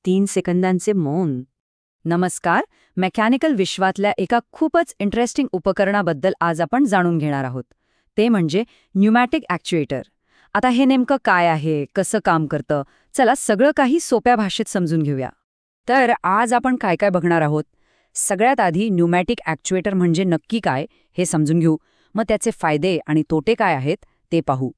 3 सेकंदांचे मौन. नमस्कार, मेकॅनिकल विश्वातल्या एका खूपच इंटरेस्टिंग उपकरणाबद्दल आज आपण जाणून घेणार आहोत. ते म्हणजे न्यूमॅटिक ॲक्च्युएटर. आता हे नेमकं काय आहे, कसं काम करतं, चला सगळं काही सोप्या भाषेत समजून घेऊया. तर आज आपण काय काय बघणार आहोत. सगळ्यात आधी न्यूमॅटिक ॲक्च्युएटर म्हणजे नक्की काय हे समजून घेऊ. मग त्याचे फायदे आणि तोटे काय आहेत ते पाहू.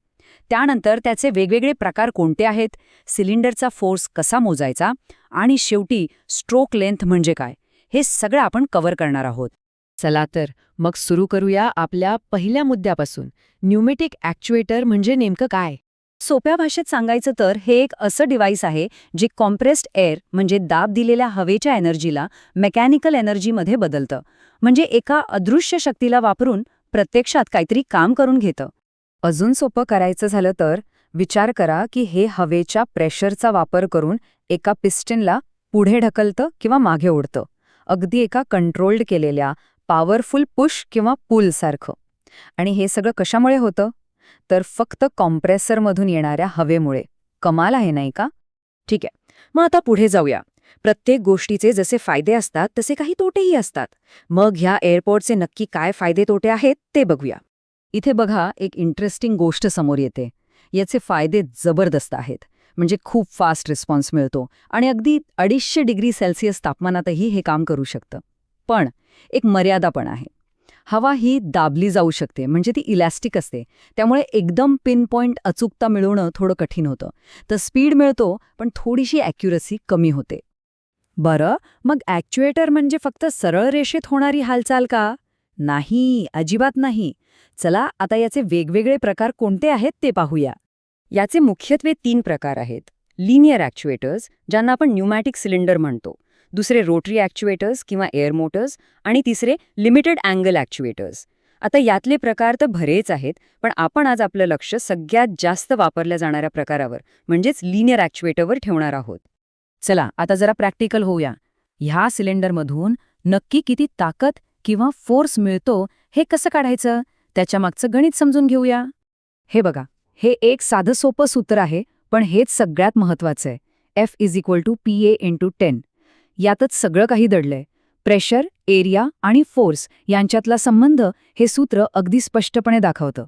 त्यानंतर त्याचे वेगवेगळे प्रकार कोणते आहेत, सिलिंडरचा फोर्स कसा मोजायचा आणि शेवटी स्ट्रोक लेंथ म्हणजे काय, हे सगळं आपण कव्हर करणार आहोत. चला तर मग सुरू करूया आपल्या पहिल्या मुद्द्यापासून. न्यूमॅटिक ॲक्च्युएटर म्हणजे नेमकं काय? सोप्या भाषेत सांगायचं तर हे एक असं डिव्हाइस आहे जे कॉम्प्रेस्ड एअर म्हणजे दाब दिलेल्या हवेच्या एनर्जीला मेकॅनिकल एनर्जीमध्ये बदलतं. म्हणजे एका अदृश्य शक्तीला वापरून प्रत्यक्षात काहीतरी काम करून घेतं. अजून सोपं करायचं झालं तर विचार करा की हे हवेच्या प्रेशरचा वापर करून एका पिस्टनला पुढे ढकलतं किंवा मागे ओढतं, अगदी एका कंट्रोल्ड केलेल्या पॉवरफुल पुश किंवा पुल सारखं. आणि हे सगळं कशामुळे होतं? तर फक्त कॉम्प्रेसरमधून येणाऱ्या हवेमुळे. कमाल आहे नाही का? ठीक आहे, मग आता पुढे जाऊया. प्रत्येक गोष्टीचे जसे फायदे असतात तसे काही तोटेही असतात. मग ह्या एअरपोर्टचे नक्की काय फायदे तोटे आहेत ते बघूया. इथे बघा, एक इंटरेस्टिंग गोष्ट समोर येते. याचे फायदे जबरदस्त आहेत. म्हणजे खूप फास्ट रिस्पॉन्स मिळतो आणि अगदी 250 डिग्री सेल्सिअस तापमानातही हे काम करू शकतं. पण एक मर्यादा पण आहे. हवा ही दाबली जाऊ शकते, म्हणजे ती इलॅस्टिक असते. त्यामुळे एकदम पिन पॉइंट अचूकता मिळवणं थोडं कठीण होतं. तर स्पीड मिळतो, पण थोडीशी ॲक्युरसी कमी होते. बरं, मग ॲक्च्युएटर म्हणजे फक्त सरळ रेषेत होणारी हालचाल का? नाही, अजिबात नाही. चला आता याचे वेगवेगळे प्रकार कोणते आहेत ते पाहूया. याचे मुख्यत्वे 3 प्रकार आहेत. लिनियर ॲक्च्युएटर्स, ज्यांना आपण न्यूमॅटिक सिलेंडर म्हणतो. दुसरे रोटरी ॲक्च्युएटर्स किंवा एअर मोटर्स. आणि तिसरे लिमिटेड अँगल ॲक्च्युएटर्स. आता यातले प्रकार तर बरेच आहेत, पण आपण आज आपलं लक्ष सगळ्यात जास्त वापरल्या जाणाऱ्या प्रकारावर म्हणजेच लिनियर ॲक्च्युएटरवर ठेवणार आहोत. चला आता जरा प्रॅक्टिकल होऊया. ह्या सिलेंडरमधून नक्की किती ताकद किंवा फोर्स मिळतो हे कसं काढायचं, त्याच्यामागचं गणित समजून घेऊया. हे बघा, हे एक साधं सोपं सूत्र आहे, पण हेच सगळ्यात महत्वाचं आहे. F = PA×10. यातच सगळं काही दडलंय. प्रेशर, एरिया आणि फोर्स यांच्यातला संबंध हे सूत्र अगदी स्पष्टपणे दाखवतं.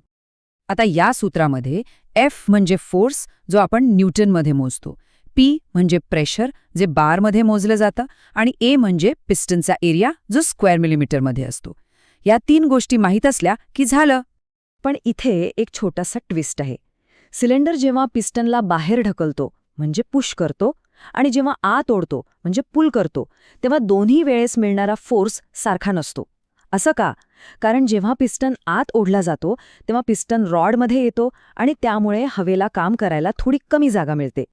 आता या सूत्रामध्ये F म्हणजे फोर्स, जो आपण न्यूटनमध्ये मोजतो. P म्हणजे प्रेशर, जे बारमध्ये मोजलं जातं. आणि A म्हणजे पिस्टनचा एरिया, जो स्क्वेअर मिलीमीटरमध्ये असतो. या 3 गोष्टी माहीत असल्या की झालं. पण इथे एक छोटासा ट्विस्ट आहे. सिलेंडर जेव्हा पिस्टनला बाहेर ढकलतो म्हणजे पुश करतो आणि जेव्हा आत ओढतो म्हणजे पुल करतो, तेव्हा दोन्ही वेळेस मिळणारा फोर्स सारखा नसतो. असं का? कारण जेव्हा पिस्टन आत ओढला जातो तेव्हा पिस्टन रॉडमध्ये येतो आणि त्यामुळे हवेला काम करायला थोडी कमी जागा मिळते.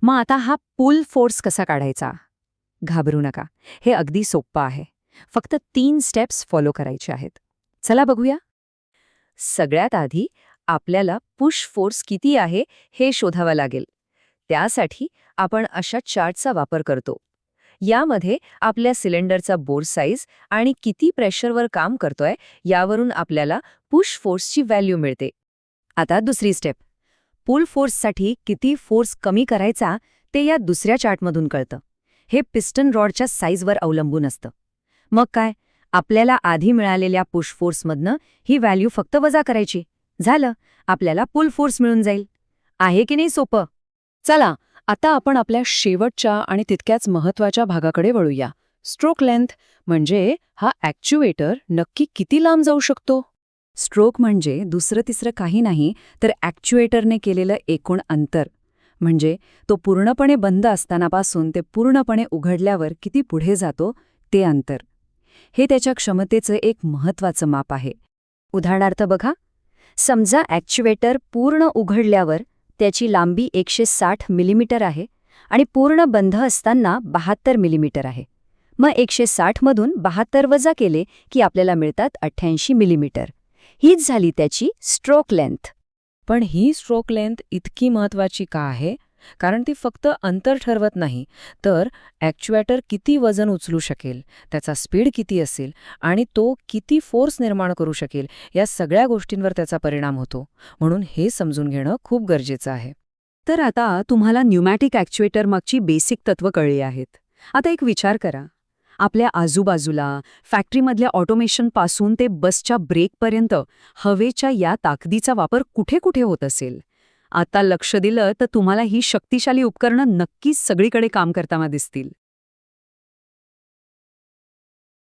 मग आता हा पुल फोर्स कसा काढायचा? घाबरू नका, हे अगदी सोपं आहे. फक्त 3 स्टेप्स फॉलो करायचे आहेत. चला बघूया. सगळ्यात आधी आपल्याला पुश फोर्स किती आहे हे शोधावं लागेल. त्यासाठी आपण अशा चार्टचा वापर करतो. यामध्ये आपल्या सिलेंडरचा बोर साईज आणि किती प्रेशरवर काम करतोय यावरून आपल्याला पुश फोर्सची व्हॅल्यू मिळते. आता दुसरी स्टेप. पुल फोर्ससाठी किती फोर्स कमी करायचा ते या दुसऱ्या चार्टमधून कळतं. हे पिस्टन रॉडच्या साईजवर अवलंबून असतं. मग काय, आपल्याला आधी मिळालेल्या पुश फोर्समधनं ही व्हॅल्यू फक्त वजा करायची. झालं, आपल्याला पुल फोर्स मिळून जाईल. आहे की नाही सोपं? चला आता आपण आपल्या शेवटच्या आणि तितक्याच महत्त्वाच्या भागाकडे वळूया. स्ट्रोक लेंथ म्हणजे हा ॲक्च्युएटर नक्की किती लांब जाऊ शकतो? स्ट्रोक म्हणजे दुसरं तिसरं काही नाही तर ॲक्च्युएटरने केलेलं एकूण अंतर. म्हणजे तो पूर्णपणे बंद असतानापासून ते पूर्णपणे उघडल्यावर किती पुढे जातो ते अंतर. हे त्याच्या क्षमतेचं एक महत्त्वाचं माप आहे. उदाहरणार्थ बघा, समजा ॲक्च्युएटर पूर्ण उघडल्यावर त्याची लांबी 160 मिलीमीटर आहे आणि पूर्ण बंद असताना 72 मिलीमीटर आहे. मग 160 मधून 72 वजा केले की आपल्याला मिळतात 88 मिलीमीटर. हीच झाली त्याची स्ट्रोक लेंथ. पण ही स्ट्रोक लेंथ इतकी महत्त्वाची का आहे? कारण ती फक्त अंतर ठरवत नाही, तर ॲक्च्युएटर किती वजन उचलू शकेल, त्याचा स्पीड किती असेल आणि तो किती फोर्स निर्माण करू शकेल, या सगळ्या गोष्टींवर त्याचा परिणाम होतो. म्हणून हे समजून घेणं खूप गरजेचं आहे. तर आता तुम्हाला न्यूमॅटिक ॲक्च्युएटर मागची बेसिक तत्त्व कळली आहेत. आता एक विचार करा. आपल्या आजूबाजूला, फॅक्टरीमधल्या ऑटोमेशनपासून ते बसच्या ब्रेकपर्यंत हवेच्या या ताकदीचा वापर कुठे कुठे होत असेल? आता लक्ष दिलं तर तुम्हाला ही शक्तिशाली उपकरणं नक्कीच सगळीकडे काम करताना दिसतील.